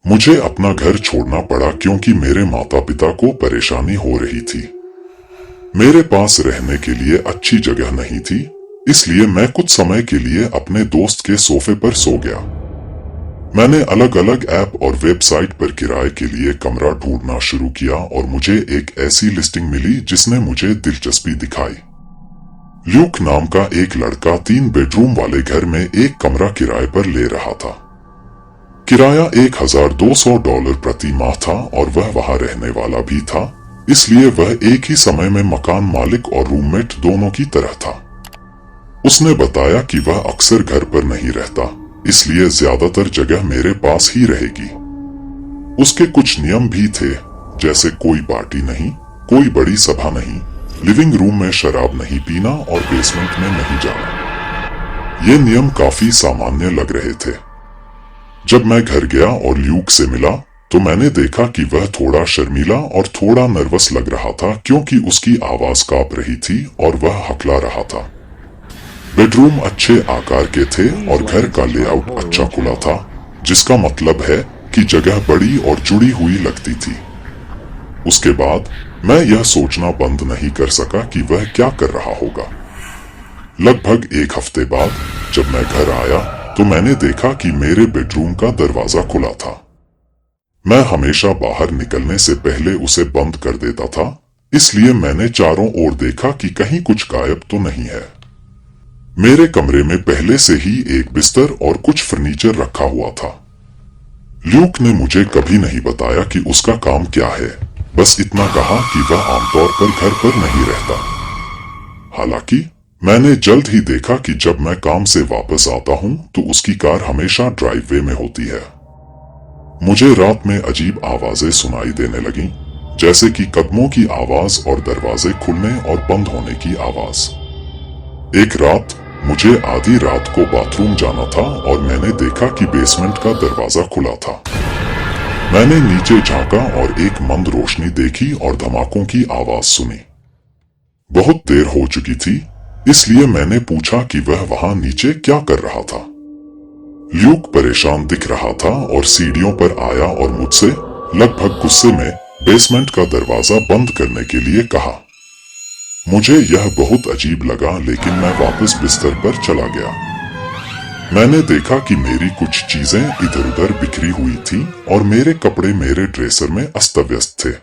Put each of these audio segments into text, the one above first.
मुझे अपना घर छोड़ना पड़ा क्योंकि मेरे माता पिता को परेशानी हो रही थी। मेरे पास रहने के लिए अच्छी जगह नहीं थी, इसलिए मैं कुछ समय के लिए अपने दोस्त के सोफे पर सो गया। मैंने अलग अलग ऐप और वेबसाइट पर किराए के लिए कमरा ढूंढना शुरू किया और मुझे एक ऐसी लिस्टिंग मिली जिसने मुझे दिलचस्पी दिखाई। ल्यूक नाम का एक लड़का 3 बेडरूम वाले घर में एक कमरा किराए पर ले रहा था। किराया $1200 प्रति माह था और वह वहां रहने वाला भी था, इसलिए वह एक ही समय में मकान मालिक और रूममेट दोनों की तरह था। उसने बताया कि वह अक्सर घर पर नहीं रहता, इसलिए ज्यादातर जगह मेरे पास ही रहेगी। उसके कुछ नियम भी थे, जैसे कोई पार्टी नहीं, कोई बड़ी सभा नहीं, लिविंग रूम में शराब नहीं पीना और बेसमेंट में नहीं जाना। ये नियम काफी सामान्य लग रहे थे। जब मैं घर गया और ल्यूक से मिला तो मैंने देखा कि वह थोड़ा शर्मीला और थोड़ा नर्वस लग रहा था क्योंकि उसकी आवाज कांप रही थी और वह हकला रहा था। बेडरूम अच्छे आकार के थे और घर का लेआउट अच्छा खुला था, जिसका मतलब है कि जगह बड़ी और जुड़ी हुई लगती थी। उसके बाद मैं यह सोचना बंद नहीं कर सका कि वह क्या कर रहा होगा। लगभग 1 हफ्ते बाद जब मैं घर आया तो मैंने देखा कि मेरे बेडरूम का दरवाजा खुला था। मैं हमेशा बाहर निकलने से पहले उसे बंद कर देता था, इसलिए मैंने चारों ओर देखा कि कहीं कुछ गायब तो नहीं है। मेरे कमरे में पहले से ही एक बिस्तर और कुछ फर्नीचर रखा हुआ था। ल्यूक ने मुझे कभी नहीं बताया कि उसका काम क्या है, बस इतना कहा कि वह आमतौर पर घर पर नहीं रहता। हालांकि मैंने जल्द ही देखा कि जब मैं काम से वापस आता हूं तो उसकी कार हमेशा ड्राइववे में होती है। मुझे रात में अजीब आवाजें सुनाई देने लगीं, जैसे कि कदमों की आवाज और दरवाजे खुलने और बंद होने की आवाज। एक रात मुझे आधी रात को बाथरूम जाना था और मैंने देखा कि बेसमेंट का दरवाजा खुला था। मैंने नीचे झांका और एक मंद रोशनी देखी और धमाकों की आवाज सुनी। बहुत देर हो चुकी थी, इसलिए मैंने पूछा कि वह वहां नीचे क्या कर रहा था। ल्यूक परेशान दिख रहा था और सीढ़ियों पर आया और मुझसे लगभग गुस्से में बेसमेंट का दरवाजा बंद करने के लिए कहा। मुझे यह बहुत अजीब लगा, लेकिन मैं वापस बिस्तर पर चला गया। मैंने देखा कि मेरी कुछ चीजें इधर उधर बिखरी हुई थी और मेरे कपड़े मेरे ड्रेसर में अस्त व्यस्त थे।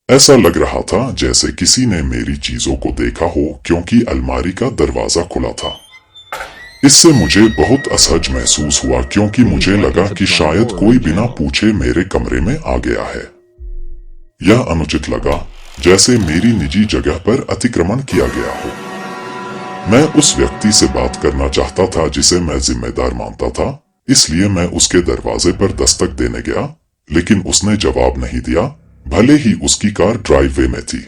ऐसा लग रहा था जैसे किसी ने मेरी चीजों को देखा हो, क्योंकि अलमारी का दरवाजा खुला था। इससे मुझे बहुत असहज महसूस हुआ क्योंकि मुझे लगा कि शायद कोई बिना पूछे मेरे कमरे में आ गया है। यह अनुचित लगा, जैसे मेरी निजी जगह पर अतिक्रमण किया गया हो। मैं उस व्यक्ति से बात करना चाहता था जिसे मैं जिम्मेदार मानता था, इसलिए मैं उसके दरवाजे पर दस्तक देने गया, लेकिन उसने जवाब नहीं दिया, भले ही उसकी कार ड्राइववे में थी।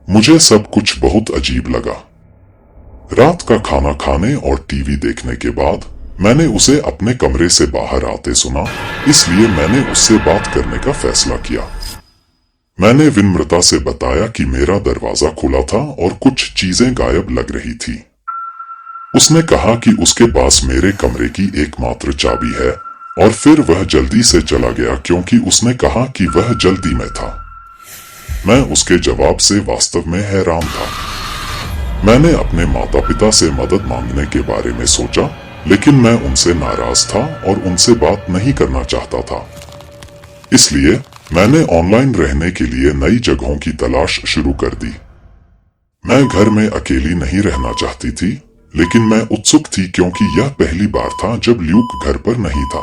मुझे सब कुछ बहुत अजीब लगा। रात का खाना खाने और टीवी देखने के बाद मैंने उसे अपने कमरे से बाहर आते सुना, इसलिए मैंने उससे बात करने का फैसला किया। मैंने विनम्रता से बताया कि मेरा दरवाजा खुला था और कुछ चीजें गायब लग रही थी। उसने कहा कि उसके पास मेरे कमरे की एकमात्र चाबी है और फिर वह जल्दी से चला गया क्योंकि उसने कहा कि वह जल्दी में था। मैं उसके जवाब से वास्तव में हैरान था। मैंने अपने माता पिता से मदद मांगने के बारे में सोचा, लेकिन मैं उनसे नाराज था और उनसे बात नहीं करना चाहता था। इसलिए मैंने ऑनलाइन रहने के लिए नई जगहों की तलाश शुरू कर दी। मैं घर में अकेली नहीं रहना चाहती थी, लेकिन मैं उत्सुक थी क्योंकि यह पहली बार था जब ल्यूक घर पर नहीं था।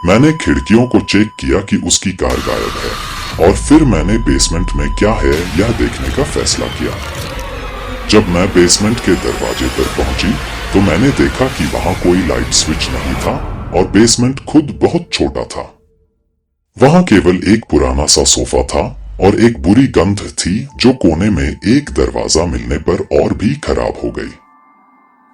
मैंने खिड़कियों को चेक किया कि उसकी कार गायब है और फिर मैंने बेसमेंट में क्या है यह देखने का फैसला किया। जब मैं बेसमेंट के दरवाजे पर पहुंची तो मैंने देखा कि वहां कोई लाइट स्विच नहीं था और बेसमेंट खुद बहुत छोटा था। वहां केवल एक पुराना सा सोफा था और एक बुरी गंध थी जो कोने में एक दरवाजा मिलने पर और भी खराब हो गई।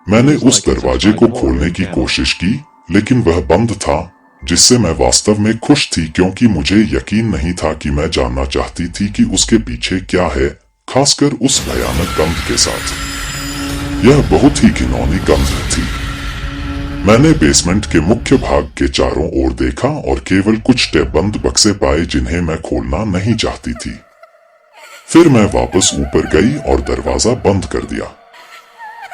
मैंने उस दरवाजे को खोलने की कोशिश की, लेकिन वह बंद था, जिससे मैं वास्तव में खुश थी क्योंकि मुझे यकीन नहीं था कि मैं जानना चाहती थी कि उसके पीछे क्या है, खासकर उस भयानक गंध के साथ। यह बहुत ही घिनौनी गंध थी। मैंने बेसमेंट के मुख्य भाग के चारों ओर देखा और केवल कुछ टेपबंद बक्से पाए जिन्हें मैं खोलना नहीं चाहती थी। फिर मैं वापस ऊपर गई और दरवाजा बंद कर दिया।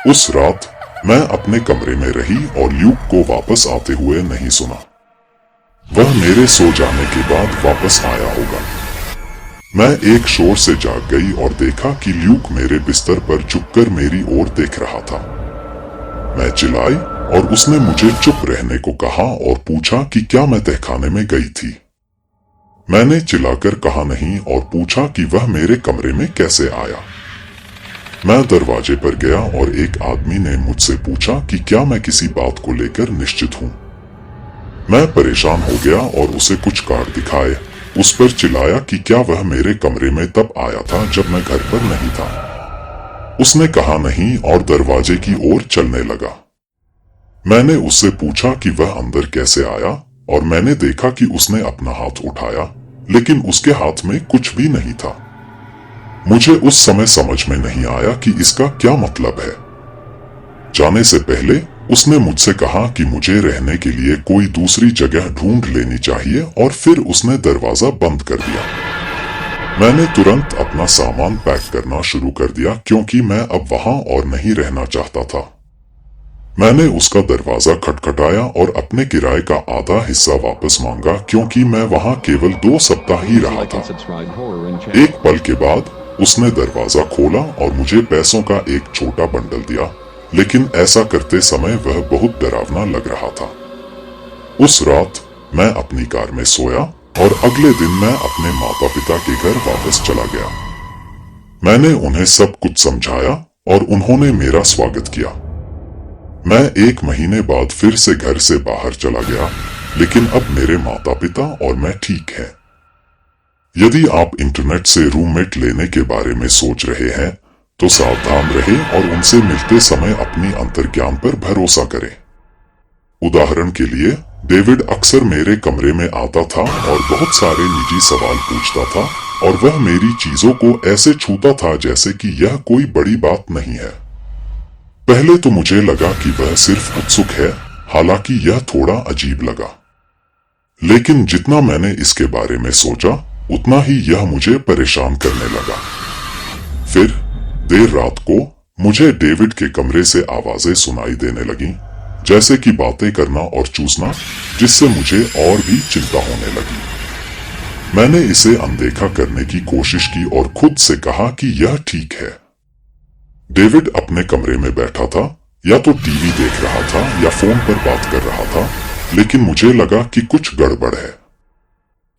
उस रात मैं अपने कमरे में रही और ल्यूक को वापस आते हुए नहीं सुना। वह मेरे सो जाने के बाद वापस आया होगा। मैं एक शोर से जाग गई और देखा कि ल्यूक मेरे बिस्तर पर झुककर मेरी ओर देख रहा था। मैं चिल्लाई और उसने मुझे चुप रहने को कहा और पूछा कि क्या मैं तहखाने में गई थी। मैंने चिल्लाकर कहा नहीं और पूछा कि वह मेरे कमरे में कैसे आया। मैं दरवाजे पर गया और एक आदमी ने मुझसे पूछा कि क्या मैं किसी बात को लेकर निश्चित हूं। मैं परेशान हो गया और उसे कुछ कार्ड दिखाए उस पर चिल्लाया कि क्या वह मेरे कमरे में तब आया था जब मैं घर पर नहीं था। उसने कहा नहीं और दरवाजे की ओर चलने लगा। मैंने उससे पूछा कि वह अंदर कैसे आया और मैंने देखा कि उसने अपना हाथ उठाया, लेकिन उसके हाथ में कुछ भी नहीं था। मुझे उस समय समझ में नहीं आया कि इसका क्या मतलब है। जाने से पहले उसने मुझसे कहा कि मुझे रहने के लिए कोई दूसरी जगह ढूंढ लेनी चाहिए और फिर उसने दरवाजा बंद कर दिया। मैंने तुरंत अपना सामान पैक करना शुरू कर दिया क्योंकि मैं अब वहां और नहीं रहना चाहता था। मैंने उसका दरवाजा खटखटाया और अपने किराए का आधा हिस्सा वापस मांगा क्योंकि मैं वहां केवल 2 सप्ताह ही रहा था। एक पल के बाद उसने दरवाजा खोला और मुझे पैसों का एक छोटा बंडल दिया, लेकिन ऐसा करते समय वह बहुत डरावना लग रहा था। उस रात मैं अपनी कार में सोया और अगले दिन मैं अपने माता पिता के घर वापस चला गया। मैंने उन्हें सब कुछ समझाया और उन्होंने मेरा स्वागत किया। मैं 1 महीने बाद फिर से घर से बाहर चला गया, लेकिन अब मेरे माता पिता और मैं ठीक हैं। यदि आप इंटरनेट से रूममेट लेने के बारे में सोच रहे हैं तो सावधान रहें और उनसे मिलते समय अपनी अंतर्ज्ञान पर भरोसा करें। उदाहरण के लिए डेविड अक्सर मेरे कमरे में आता था और बहुत सारे निजी सवाल पूछता था और वह मेरी चीजों को ऐसे छूता था जैसे कि यह कोई बड़ी बात नहीं है। पहले तो मुझे लगा कि वह सिर्फ उत्सुक है, हालांकि यह थोड़ा अजीब लगा। लेकिन जितना मैंने इसके बारे में सोचा उतना ही यह मुझे परेशान करने लगा। फिर देर रात को मुझे डेविड के कमरे से आवाजें सुनाई देने लगीं, जैसे कि बातें करना और चूसना, जिससे मुझे और भी चिंता होने लगी। मैंने इसे अनदेखा करने की कोशिश की और खुद से कहा कि यह ठीक है। डेविड अपने कमरे में बैठा था, या तो टीवी देख रहा था या फोन पर बात कर रहा था, लेकिन मुझे लगा कि कुछ गड़बड़ है।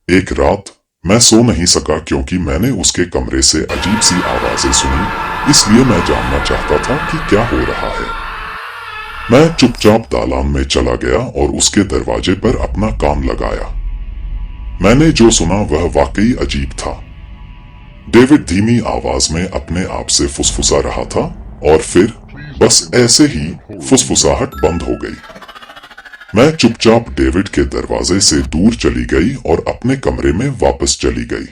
एक रात मैं सो नहीं सका क्योंकि मैंने उसके कमरे से अजीब सी आवाजें सुनी, इसलिए मैं जानना चाहता था कि क्या हो रहा है। मैं चुपचाप दालान में चला गया और उसके दरवाजे पर अपना कान लगाया। मैंने जो सुना वह वाकई अजीब था। डेविड धीमी आवाज में अपने आप से फुसफुसा रहा था और फिर बस ऐसे ही फुसफुसाहट बंद हो गई। मैं चुपचाप डेविड के दरवाजे से दूर चली गई और अपने कमरे में वापस चली गई।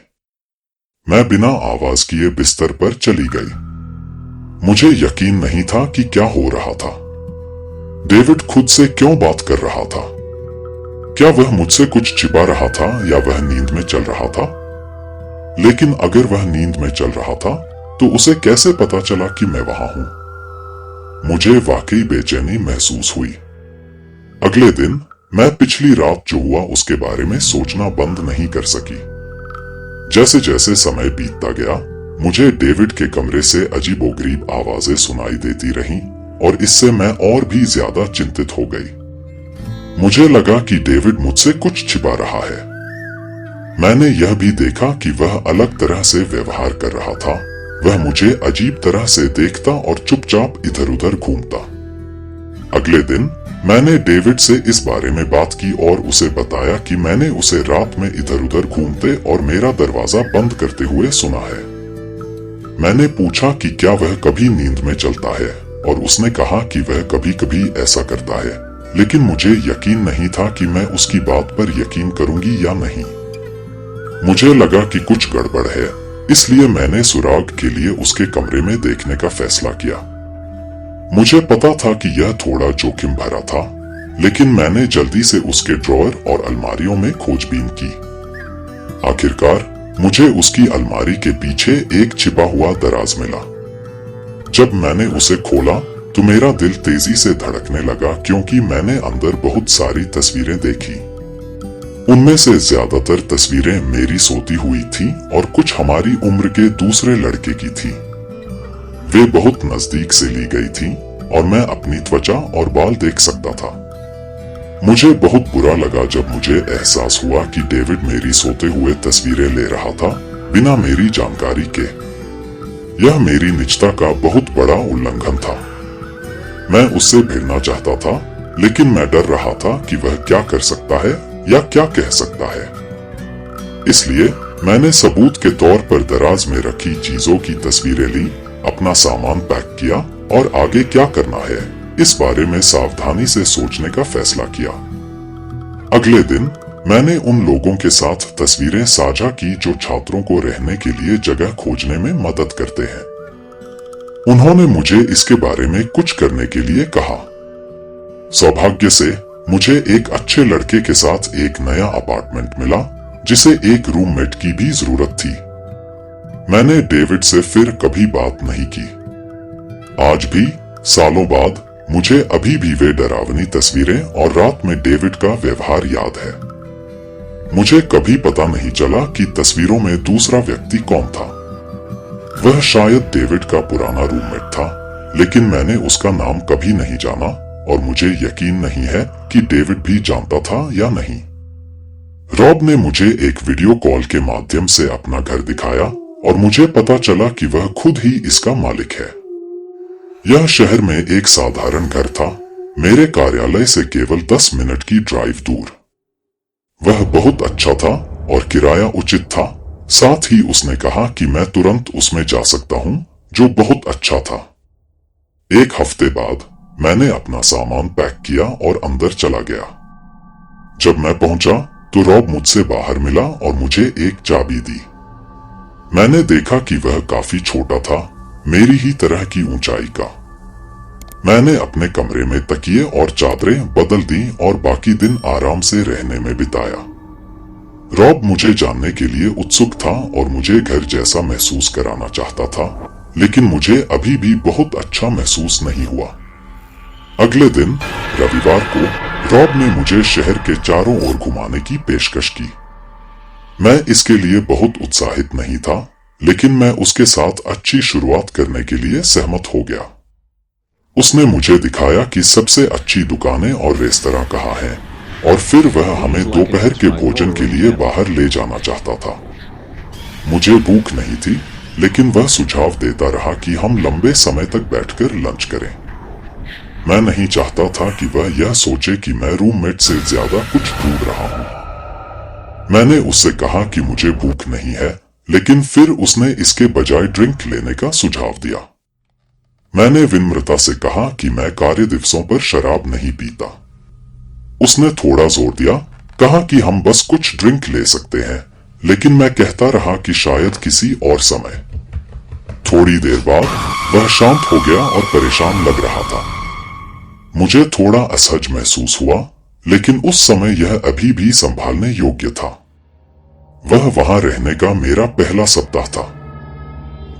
मैं बिना आवाज किए बिस्तर पर चली गई। मुझे यकीन नहीं था कि क्या हो रहा था। डेविड खुद से क्यों बात कर रहा था? क्या वह मुझसे कुछ छिपा रहा था या वह नींद में चल रहा था? लेकिन अगर वह नींद में चल रहा था तो उसे कैसे पता चला कि मैं वहां हूं? मुझे वाकई बेचैनी महसूस हुई। अगले दिन मैं पिछली रात जो हुआ उसके बारे में सोचना बंद नहीं कर सकी। जैसे जैसे समय बीतता गया मुझे डेविड के कमरे से अजीबोगरीब आवाजें सुनाई देती रहीं और इससे मैं और भी ज्यादा चिंतित हो गई। मुझे लगा कि डेविड मुझसे कुछ छिपा रहा है। मैंने यह भी देखा कि वह अलग तरह से व्यवहार कर रहा था। वह मुझे अजीब तरह से देखता और चुपचाप इधर उधर घूमता। अगले दिन मैंने डेविड से इस बारे में बात की और उसे बताया कि मैंने उसे रात में इधर उधर घूमते और मेरा दरवाजा बंद करते हुए सुना है। मैंने पूछा कि क्या वह कभी नींद में चलता है और उसने कहा कि वह कभी कभी ऐसा करता है, लेकिन मुझे यकीन नहीं था कि मैं उसकी बात पर यकीन करूंगी या नहीं। मुझे लगा कि कुछ गड़बड़ है, इसलिए मैंने सुराग के लिए उसके कमरे में देखने का फैसला किया। मुझे पता था कि यह थोड़ा जोखिम भरा था, लेकिन मैंने जल्दी से उसके ड्रॉअर और अलमारियों में खोजबीन की। आखिरकार मुझे उसकी अलमारी के पीछे एक छिपा हुआ दराज मिला। जब मैंने उसे खोला तो मेरा दिल तेजी से धड़कने लगा, क्योंकि मैंने अंदर बहुत सारी तस्वीरें देखी। उनमें से ज्यादातर तस्वीरें मेरी सोती हुई थीं और कुछ हमारी उम्र के दूसरे लड़के की थी। वे बहुत नजदीक से ली गई थीं और मैं अपनी त्वचा और बाल देख सकता था। मुझे बहुत बुरा लगा जब मुझे एहसास हुआ कि डेविड मेरी सोते हुए तस्वीरें ले रहा था बिना मेरी जानकारी के। यह मेरी निजता का बहुत बड़ा उल्लंघन था। मैं उससे भिड़ना चाहता था, लेकिन मैं डर रहा था कि वह क्या कर सकता है या क्या कह सकता है। इसलिए मैंने सबूत के तौर पर दराज में रखी चीजों की तस्वीरें ली, अपना सामान पैक किया और आगे क्या करना है इस बारे में सावधानी से सोचने का फैसला किया। अगले दिन मैंने उन लोगों के साथ तस्वीरें साझा की जो छात्रों को रहने के लिए जगह खोजने में मदद करते हैं। उन्होंने मुझे इसके बारे में कुछ करने के लिए कहा। सौभाग्य से मुझे एक अच्छे लड़के के साथ एक नया अपार्टमेंट मिला, जिसे एक रूममेट की भी जरूरत थी। मैंने डेविड से फिर कभी बात नहीं की। आज भी सालों बाद मुझे अभी भी वे डरावनी तस्वीरें और रात में डेविड का व्यवहार याद है। मुझे कभी पता नहीं चला कि तस्वीरों में दूसरा व्यक्ति कौन था। वह शायद डेविड का पुराना रूममेट था, लेकिन मैंने उसका नाम कभी नहीं जाना और मुझे यकीन नहीं है कि डेविड भी जानता था या नहीं। रॉब ने मुझे एक वीडियो कॉल के माध्यम से अपना घर दिखाया और मुझे पता चला कि वह खुद ही इसका मालिक है। यह शहर में एक साधारण घर था, मेरे कार्यालय से केवल 10 मिनट की ड्राइव दूर। वह बहुत अच्छा था और किराया उचित था। साथ ही उसने कहा कि मैं तुरंत उसमें जा सकता हूं, जो बहुत अच्छा था। एक हफ्ते बाद मैंने अपना सामान पैक किया और अंदर चला गया। जब मैं पहुंचा तो रॉब मुझसे बाहर मिला और मुझे एक चाबी दी। मैंने देखा कि वह काफी छोटा था, मेरी ही तरह की ऊंचाई का। मैंने अपने कमरे में तकिए और चादरें बदल दी और बाकी दिन आराम से रहने में बिताया। रॉब मुझे जानने के लिए उत्सुक था और मुझे घर जैसा महसूस कराना चाहता था, लेकिन मुझे अभी भी बहुत अच्छा महसूस नहीं हुआ। अगले दिन रविवार को रॉब ने मुझे शहर के चारों ओर घुमाने की पेशकश की। मैं इसके लिए बहुत उत्साहित नहीं था, लेकिन मैं उसके साथ अच्छी शुरुआत करने के लिए सहमत हो गया। उसने मुझे दिखाया कि सबसे अच्छी दुकानें और रेस्तरां कहाँ हैं, और फिर वह हमें दोपहर के भोजन के लिए बाहर ले जाना चाहता था। मुझे भूख नहीं थी, लेकिन वह सुझाव देता रहा कि हम लंबे समय तक बैठकर लंच करें। मैं नहीं चाहता था कि वह यह सोचे कि मैं रूममेट से ज्यादा कुछ ढूंढ रहा हूं। मैंने उससे कहा कि मुझे भूख नहीं है, लेकिन फिर उसने इसके बजाय ड्रिंक लेने का सुझाव दिया। मैंने विनम्रता से कहा कि मैं कार्य दिवसों पर शराब नहीं पीता। उसने थोड़ा जोर दिया, कहा कि हम बस कुछ ड्रिंक ले सकते हैं, लेकिन मैं कहता रहा कि शायद किसी और समय। थोड़ी देर बाद वह शांत हो गया और परेशान लग रहा था। मुझे थोड़ा असहज महसूस हुआ, लेकिन उस समय यह अभी भी संभालने योग्य था। वह वहां रहने का मेरा पहला सप्ताह था।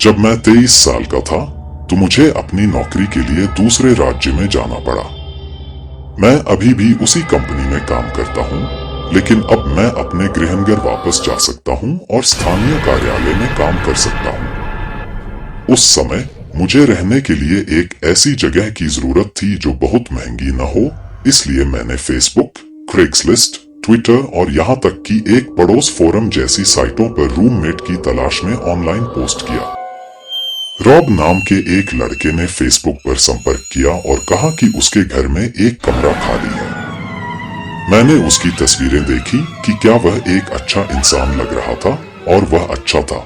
जब मैं 23 साल का था तो मुझे अपनी नौकरी के लिए दूसरे राज्य में जाना पड़ा। मैं अभी भी उसी कंपनी में काम करता हूं, लेकिन अब मैं अपने गृहनगर वापस जा सकता हूं और स्थानीय कार्यालय में काम कर सकता हूं। उस समय मुझे रहने के लिए एक ऐसी जगह की जरूरत थी जो बहुत महंगी न हो, इसलिए मैंने फेसबुक, क्रेग्सलिस्ट, ट्विटर और यहाँ तक कि एक पड़ोस फोरम जैसी साइटों पर रूममेट की तलाश में ऑनलाइन पोस्ट किया। रॉब नाम के एक लड़के ने फेसबुक पर संपर्क किया और कहा कि उसके घर में एक कमरा खाली है। मैंने उसकी तस्वीरें देखी कि क्या वह एक अच्छा इंसान लग रहा था, और वह अच्छा था।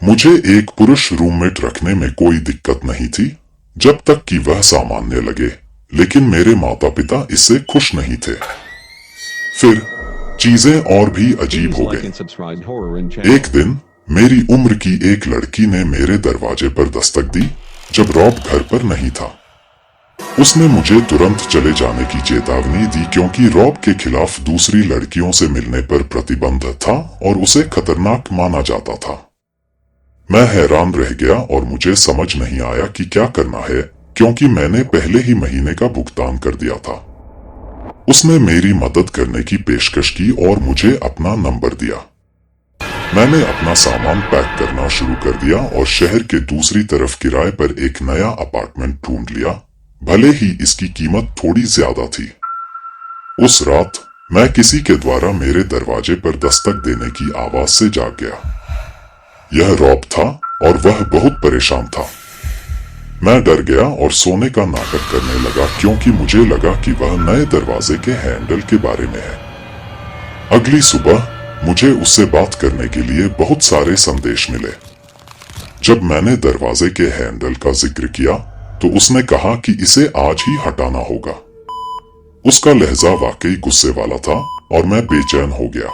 मुझे एक पुरुष रूममेट रखने में कोई दिक्कत नहीं थी, जब तक कि वह सामान्य लगे, लेकिन मेरे माता पिता इससे खुश नहीं थे। फिर चीजें और भी अजीब हो गईं। एक दिन मेरी उम्र की एक लड़की ने मेरे दरवाजे पर दस्तक दी जब रॉब घर पर नहीं था। उसने मुझे तुरंत चले जाने की चेतावनी दी क्योंकि रॉब के खिलाफ दूसरी लड़कियों से मिलने पर प्रतिबंध था और उसे खतरनाक माना जाता था। मैं हैरान रह गया और मुझे समझ नहीं आया कि क्या करना है क्योंकि मैंने पहले ही महीने का भुगतान कर दिया था। उसने मेरी मदद करने की पेशकश की और मुझे अपना नंबर दिया। मैंने अपना सामान पैक करना शुरू कर दिया और शहर के दूसरी तरफ किराए पर एक नया अपार्टमेंट ढूंढ लिया, भले ही इसकी कीमत थोड़ी ज्यादा थी। उस रात मैं किसी के द्वारा मेरे दरवाजे पर दस्तक देने की आवाज से जाग गया। यह रॉब था और वह बहुत परेशान था। मैं डर गया और सोने का नाटक करने लगा क्योंकि मुझे लगा कि वह नए दरवाजे के हैंडल के बारे में है। अगली सुबह मुझे उससे बात करने के लिए बहुत सारे संदेश मिले। जब मैंने दरवाजे के हैंडल का जिक्र किया तो उसने कहा कि इसे आज ही हटाना होगा। उसका लहजा वाकई गुस्से वाला था और मैं बेचैन हो गया।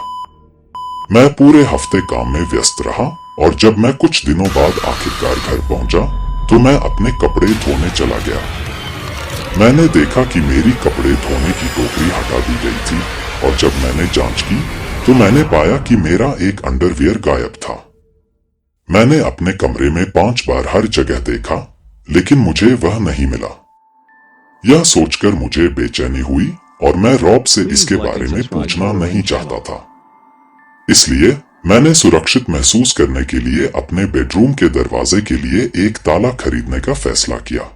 मैं पूरे हफ्ते काम में व्यस्त रहा और जब मैं कुछ दिनों बाद आखिरकार घर पहुंचा तो मैं अपने कपड़े धोने चला गया। मैंने देखा कि मेरी कपड़े धोने की टोकरी हटा दी गई थी और जब मैंने जांच की तो मैंने पाया कि मेरा एक अंडरवियर गायब था। मैंने अपने कमरे में 5 बार हर जगह देखा लेकिन मुझे वह नहीं मिला। यह सोचकर मुझे बेचैनी हुई और मैं रॉब से इसके बारे में पूछना नहीं चाहता था। इसलिए मैंने सुरक्षित महसूस करने के लिए अपने बेडरूम के दरवाजे के लिए एक ताला खरीदने का फैसला किया।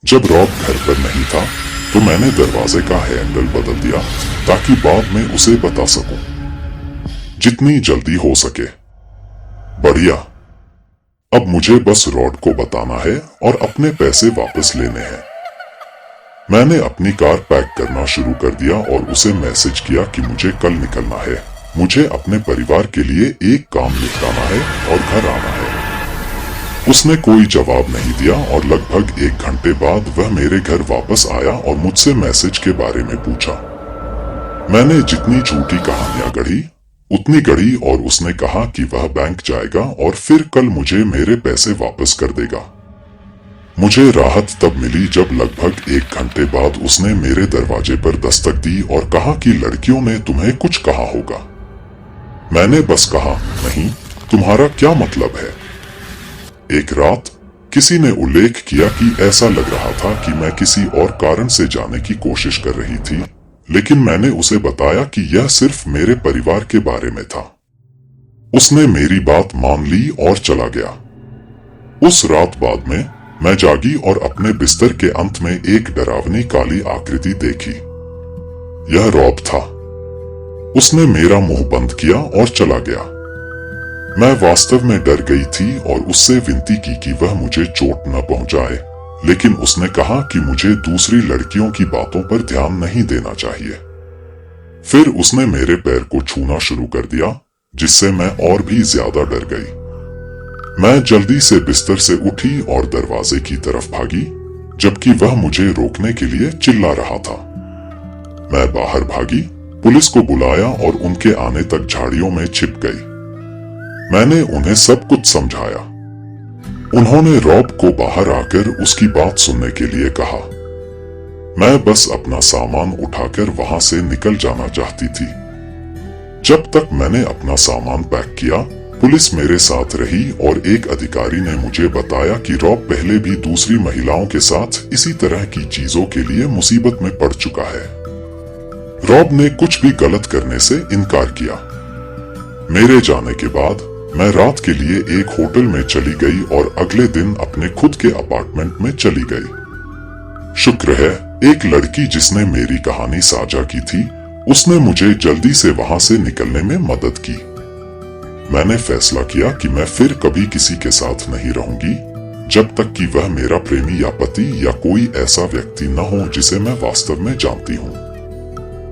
जब रॉब घर पर नहीं था तो मैंने दरवाजे का हैंडल बदल दिया ताकि बाद में उसे बता सकूं, जितनी जल्दी हो सके। बढ़िया। अब मुझे बस रॉड को बताना है और अपने पैसे वापस लेने हैं। मैंने अपनी कार पैक करना शुरू कर दिया और उसे मैसेज किया कि मुझे कल निकलना है। मुझे अपने परिवार के लिए एक काम निपटाना है और घर आना है। उसने कोई जवाब नहीं दिया और लगभग 1 घंटे बाद वह मेरे घर वापस आया और मुझसे मैसेज के बारे में पूछा। मैंने जितनी झूठी कहानियां गढ़ी उतनी गढ़ी और उसने कहा कि वह बैंक जाएगा और फिर कल मुझे मेरे पैसे वापस कर देगा। मुझे राहत तब मिली जब लगभग 1 घंटे बाद उसने मेरे दरवाजे पर दस्तक दी और कहा कि लड़कियों ने तुम्हें कुछ कहा होगा। मैंने बस कहा, नहीं, तुम्हारा क्या मतलब है? एक रात किसी ने उल्लेख किया कि ऐसा लग रहा था कि मैं किसी और कारण से जाने की कोशिश कर रही थी, लेकिन मैंने उसे बताया कि यह सिर्फ मेरे परिवार के बारे में था। उसने मेरी बात मान ली और चला गया। उस रात बाद में मैं जागी और अपने बिस्तर के अंत में एक डरावनी काली आकृति देखी। यह रॉब था। उसने मेरा मुंह बंद किया और चला गया। मैं वास्तव में डर गई थी और उससे विनती की कि वह मुझे चोट न पहुंचाए, लेकिन उसने कहा कि मुझे दूसरी लड़कियों की बातों पर ध्यान नहीं देना चाहिए। फिर उसने मेरे पैर को छूना शुरू कर दिया, जिससे मैं और भी ज्यादा डर गई। मैं जल्दी से बिस्तर से उठी और दरवाजे की तरफ भागी, जबकि वह मुझे रोकने के लिए चिल्ला रहा था। मैं बाहर भागी, पुलिस को बुलाया और उनके आने तक झाड़ियों में छिप गई। मैंने उन्हें सब कुछ समझाया। उन्होंने रॉब को बाहर आकर उसकी बात सुनने के लिए कहा। मैं बस अपना सामान उठाकर वहां से निकल जाना चाहती थी। जब तक मैंने अपना सामान पैक किया, पुलिस मेरे साथ रही और एक अधिकारी ने मुझे बताया कि रॉब पहले भी दूसरी महिलाओं के साथ इसी तरह की चीजों के लिए मुसीबत में पड़ चुका है। रॉब ने कुछ भी गलत करने से इनकार किया। मेरे जाने के बाद मैं रात के लिए एक होटल में चली गई और अगले दिन अपने खुद के अपार्टमेंट में चली गई। शुक्र है, एक लड़की जिसने मेरी कहानी साझा की थी, उसने मुझे जल्दी से वहां से निकलने में मदद की। मैंने फैसला किया कि मैं फिर कभी किसी के साथ नहीं रहूंगी, जब तक कि वह मेरा प्रेमी या पति या कोई ऐसा व्यक्ति न हो जिसे मैं वास्तव में जानती हूँ।